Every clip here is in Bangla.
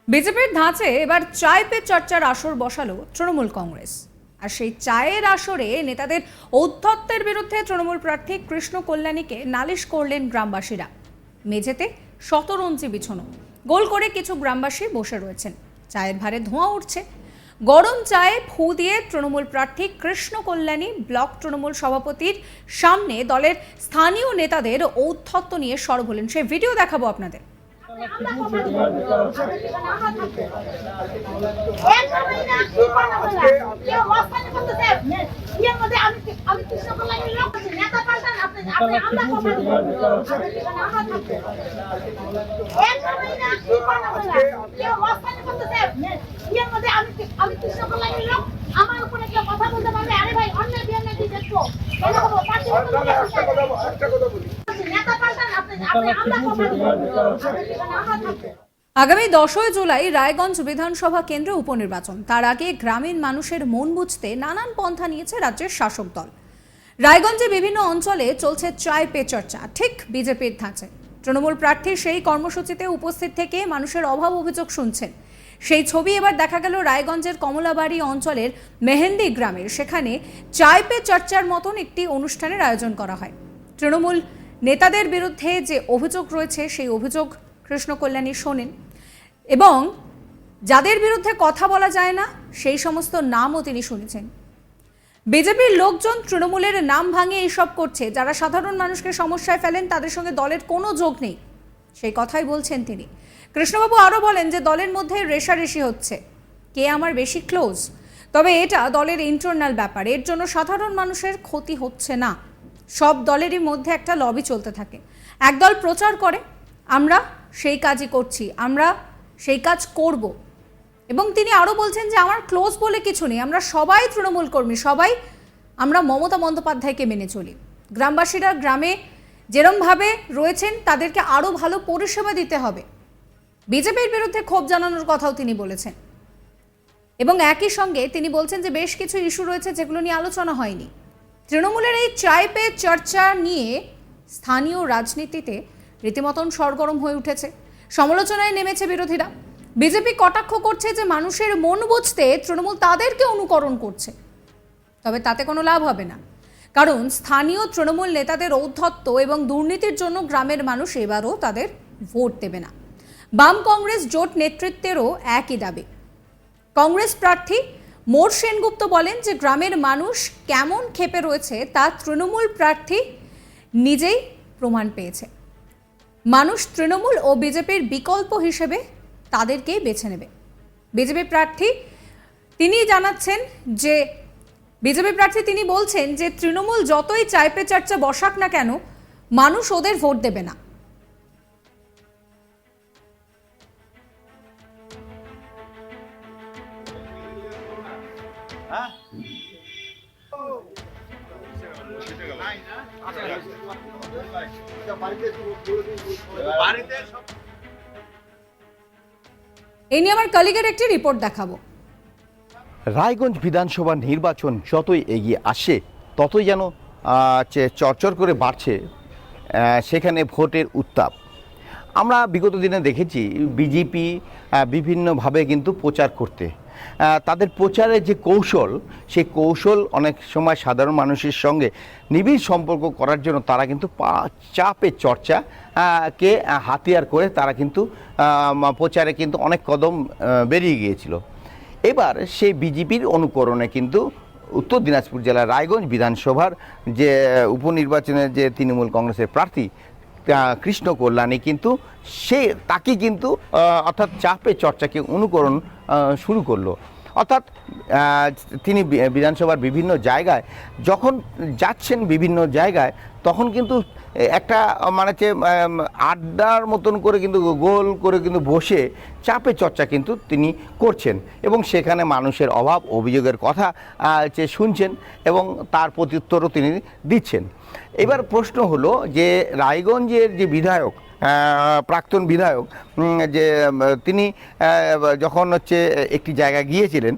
বিজেপির ধাঁচে এবার চায় পে চর্চার আসর বসালো তৃণমূল কংগ্রেস। আর সেই চায়ের আসরে নেতাদের ঔদ্ধত্যের বিরুদ্ধে তৃণমূল প্রার্থী কৃষ্ণ কল্যাণীকে নালিশ করলেন গ্রামবাসীরা। মেঝেতে শতরঞ্জি বিছানো, গোল করে কিছু গ্রামবাসী বসে রয়েছেন, চায়ের ভারে ধোঁয়া উঠছে। গরম চায়ে ফু দিয়ে তৃণমূল প্রার্থী কৃষ্ণ কল্যাণী ব্লক তৃণমূল সভাপতির সামনে দলের স্থানীয় নেতাদের ঔদ্ধত্য নিয়ে সরব হলেন। সেই ভিডিও দেখাবো আপনাদের। আমার উপরে কেউ কথা বলতে পারবে? আরে ভাই, অন্যের বিয়ে নাকি দেখবো? আগামী 10ই জুলাই রায়গঞ্জ বিধানসভা কেন্দ্রে উপনির্বাচন। তার আগে গ্রামীণ মানুষের মন বুঝতে নানান পন্থা নিয়েছে রাজ্যের শাসক দল। রায়গঞ্জে বিভিন্ন অঞ্চলে চলছে চায় পে চর্চা, ঠিক বিজেপির ধাঁচে। তৃণমূল প্রার্থী সেই কর্মসূচিতে উপস্থিত থেকে মানুষের অভাব অভিযোগ শুনছেন। সেই ছবি এবার দেখা গেল রায়গঞ্জের কমলাবাড়ি অঞ্চলের মেহেন্দি গ্রামের। সেখানে চায় পে চর্চার মতন একটি অনুষ্ঠানের আয়োজন করা হয়। তৃণমূল নেতাদের বিরুদ্ধে যে অভিযোগ রয়েছে সেই অভিযোগ কৃষ্ণ কল্যাণী শোনেন, এবং যাদের বিরুদ্ধে কথা বলা যায় না সেই সমস্ত নামও তিনি শুনেছেন। বিজেপির লোকজন তৃণমূলের নাম ভাঙিয়ে এইসব করছে, যারা সাধারণ মানুষকে সমস্যায় ফেলেন তাদের সঙ্গে দলের কোনো যোগ নেই, সেই কথাই বলছেন তিনি। কৃষ্ণবাবু আরও বলেন যে দলের মধ্যে রেষারেষি হচ্ছে, কে আমার বেশি ক্লোজ, তবে এটা দলের ইন্টারনাল ব্যাপার, এর জন্য সাধারণ মানুষের ক্ষতি হচ্ছে না। সব দলেরই মধ্যে একটা লবি চলতে থাকে, একদল প্রচার করে, আমরা সেই কাজই করছি, আমরা সেই কাজ করব। এবং তিনি আরও বলছেন যে আমার ক্লোজ বলে কিছু নেই, আমরা সবাই তৃণমূল কর্মী, সবাই আমরা মমতা বন্দ্যোপাধ্যায়কে মেনে চলি। গ্রামবাসীরা গ্রামে যেরমভাবে রয়েছেন তাদেরকে আরও ভালো পরিষেবা দিতে হবে। বিজেপির বিরুদ্ধে ক্ষোভ জানানোর কথাও তিনি বলেছেন, এবং একই সঙ্গে তিনি বলছেন যে বেশ কিছু ইস্যু রয়েছে যেগুলো নিয়ে আলোচনা হয়নি। তৃণমূলের এই চায় পে চর্চা নিয়ে স্থানীয় রাজনীতিতে রীতিমতন সরগরম হয়ে উঠেছে, সমালোচনায় নেমেছে বিরোধীরা। বিজেপি কটাক্ষ করছে যে মানুষের মন বুঝতে তৃণমূল তাদেরকে অনুকরণ করছে, তবে তাতে কোনো লাভ হবে না, কারণ স্থানীয় তৃণমূল নেতাদের ঔদ্ধত্য এবং দুর্নীতির জন্য গ্রামের মানুষ এবারও তাদের ভোট দেবে না। বাম কংগ্রেস জোট নেতৃত্বেরও একই দাবি। কংগ্রেস প্রার্থী মোর সেনগুপ্ত বলেন যে গ্রামের মানুষ কেমন ক্ষেপে রয়েছে তা তৃণমূল প্রার্থী নিজেই প্রমাণ পেয়েছে। মানুষ তৃণমূল ও বিজেপির বিকল্প হিসেবে তাদেরকেই বেছে নেবে। বিজেপি প্রার্থী তিনি জানাচ্ছেন যে তিনি বলছেন যে তৃণমূল যতই চায় পে চর্চা বসাক না কেন, মানুষ ওদের ভোট দেবে না। এই নিয়ে আমার কলিগের একটি রিপোর্ট দেখাবো। রায়গঞ্জ বিধানসভা নির্বাচন যতই এগিয়ে আসে ততই যেন চরচর করে বাড়ছে সেখানে ভোটের উত্তাপ। আমরা বিগত দিনে দেখেছি বিজেপি বিভিন্নভাবে কিন্তু প্রচার করতে, তাদের প্রচারের যে কৌশল, সেই কৌশল অনেক সময় সাধারণ মানুষের সঙ্গে নিবিড় সম্পর্ক করার জন্য তারা কিন্তু চাপে চর্চা কে হাতিয়ার করে তারা কিন্তু প্রচারে কিন্তু অনেক কদম বেরিয়ে গিয়েছিল। এবার সেই বিজেপির অনুকরণে কিন্তু উত্তর দিনাজপুর জেলার রায়গঞ্জ বিধানসভার যে উপনির্বাচনের যে তৃণমূল কংগ্রেসের প্রার্থী কৃষ্ণ কল্যাণী কিন্তু তাকে কিন্তু অর্থাৎ চাপে চর্চাকে অনুকরণ শুরু করলো। অর্থাৎ তিনি বিধানসভার বিভিন্ন জায়গায় যখন যাচ্ছেন, বিভিন্ন জায়গায় তখন কিন্তু একটা মানে যে আড্ডার মতন করে কিন্তু গোল করে কিন্তু বসে চাপে চর্চা কিন্তু তিনি করছেন, এবং সেখানে মানুষের অভাব অভিযোগের কথা যে শুনছেন এবং তার প্রত্যুত্তরও তিনি দিচ্ছেন। এবার প্রশ্ন হলো যে রায়গঞ্জের যে বিধায়ক, প্রাক্তন বিধায়ক, যে তিনি যখন একটি জায়গায় গিয়েছিলেন,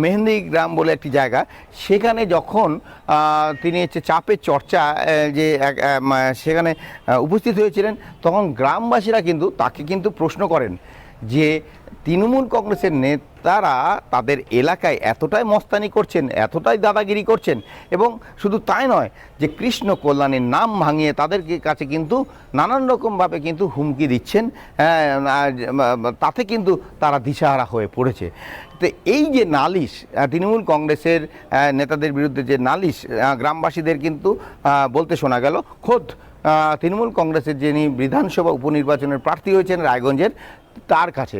মেহেন্দি গ্রাম বলে একটি জায়গা, সেখানে যখন তিনি চাপের চর্চা যে সেখানে উপস্থিত হয়েছিলেন, তখন গ্রামবাসীরা কিন্তু তাকে কিন্তু প্রশ্ন করেন যে তৃণমূল কংগ্রেসের নেতারা তাদের এলাকায় এতটাই মস্তানি করছেন, এতটাই দাদাগিরি করছেন, এবং শুধু তাই নয় যে কৃষ্ণ কল্যাণের নাম ভাঙিয়ে তাদের কাছে কিন্তু নানান রকমভাবে কিন্তু হুমকি দিচ্ছেন, তাতে কিন্তু তারা দিশাহারা হয়ে পড়েছে। তো এই যে নালিশ, তৃণমূল কংগ্রেসের নেতাদের বিরুদ্ধে যে নালিশ, গ্রামবাসীদের কিন্তু বলতে শোনা গেল খোদ তৃণমূল কংগ্রেসের যিনি বিধানসভা উপনির্বাচনের প্রার্থী হয়েছেন রায়গঞ্জের, তার কাছে।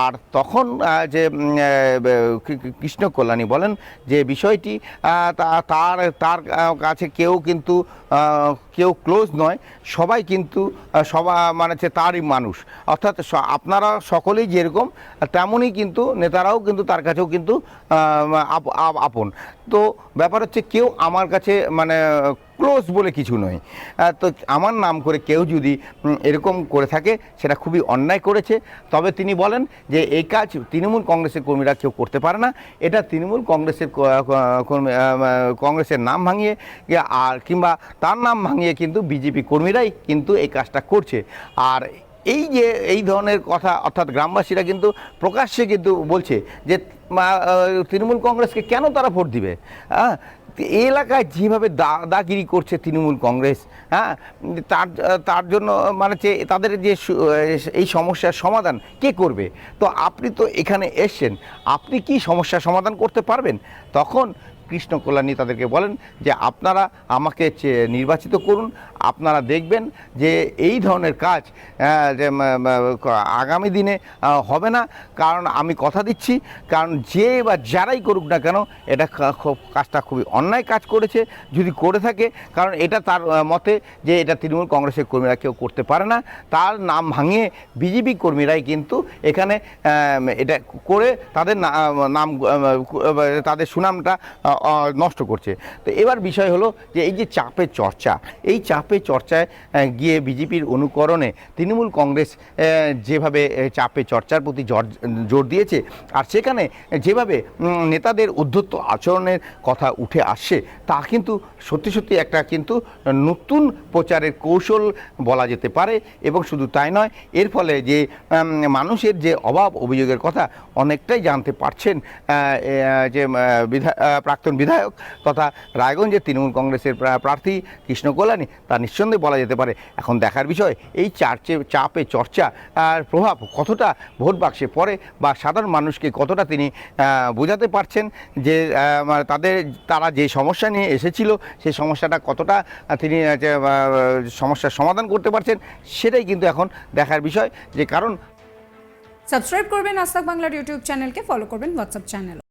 আর তখন যে কৃষ্ণ কল্যাণী বলেন যে বিষয়টি তার তার কাছে কেউ ক্লোজ নয়, সবাই কিন্তু মানে হচ্ছে তারই মানুষ, অর্থাৎ আপনারা সকলেই যেরকম তেমনই কিন্তু নেতারাও কিন্তু তার কাছেও কিন্তু আপন। তো ব্যাপার হচ্ছে কেউ আমার কাছে মানে ক্লোজ বলে কিছু নয়। তো আমার নাম করে কেউ যদি এরকম করে থাকে সেটা খুবই অন্যায় করেছে। তবে তিনি বলেন যে এই কাজ তৃণমূল কংগ্রেসের কর্মীরা কেউ করতে পারে না, এটা তৃণমূল কংগ্রেসের নাম ভাঙিয়ে আর কিংবা তার নাম ভাঙিয়ে কিন্তু বিজেপি কর্মীরাই কিন্তু এই কাজটা করছে। আর এই যে এই ধরনের কথা, অর্থাৎ গ্রামবাসীরা কিন্তু প্রকাশ্যে কিন্তু বলছে যে তৃণমূল কংগ্রেসকে কেন তারা ভোট দিবে। এই এলাকায় যেভাবে দাদাগিরি করছে তৃণমূল কংগ্রেস, তার জন্য মানে যে তাদের যে এই সমস্যার সমাধান কে করবে? তো আপনি তো এখানে এসছেন, আপনি কি সমস্যার সমাধান করতে পারবেন? তখন কৃষ্ণ কল্যাণী তাদেরকে বলেন যে আপনারা আমাকে নির্বাচিত করুন, আপনারা দেখবেন যে এই ধরনের কাজ যে আগামী দিনে হবে না। কারণ আমি কথা দিচ্ছি, কারণ যে বা যারাই করুক না কেন এটা কাজটা খুবই অন্যায় কাজ করেছে যদি করে থাকে, কারণ এটা তার মতে যে এটা তৃণমূল কংগ্রেসের কর্মীরা কেউ করতে পারে না, তার নাম ভাঙিয়ে বিজেপি কর্মীরাই কিন্তু এখানে এটা করে তাদের নাম তাদের সুনামটা নষ্ট করছে। তো এবার বিষয় হলো যে এই যে চাপের চর্চা, এই চাপের চর্চায় গিয়ে বিজেপির অনুকরণে তৃণমূল কংগ্রেস যেভাবে চাপে চর্চার প্রতি জোর দিয়েছে, আর সেখানে যেভাবে নেতাদের উদ্ধত্ত আচরণের কথা উঠে আসছে, তা কিন্তু সত্যি সত্যি একটা কিন্তু নতুন প্রচারের কৌশল বলা যেতে পারে। এবং শুধু তাই নয়, এর ফলে যে মানুষের যে অভাব অভিযোগের কথা অনেকটাই জানতে পারছেন যে প্রাক্তন বিধায়ক তথা রায়গঞ্জের তৃণমূল কংগ্রেসের প্রার্থী কৃষ্ণ কল্যাণী, তা নিঃসন্দেহে বলা যেতে পারে। এখন দেখার বিষয় এই চাপে চর্চা আর প্রভাব কতটা ভোট বাক্সে পড়ে, বা সাধারণ মানুষকে কতটা তিনি বোঝাতে পারছেন যে তারা যে সমস্যা নিয়ে এসেছিল সেই সমস্যাটা কতটা তিনি সমস্যার সমাধান করতে পারছেন, সেটাই কিন্তু এখন দেখার বিষয়। যে কারণ সাবস্ক্রাইব করবেন আজ তাক বাংলার ইউটিউব চ্যানেলকে, ফলো করবেন হোয়াটসঅ্যাপ চ্যানেল।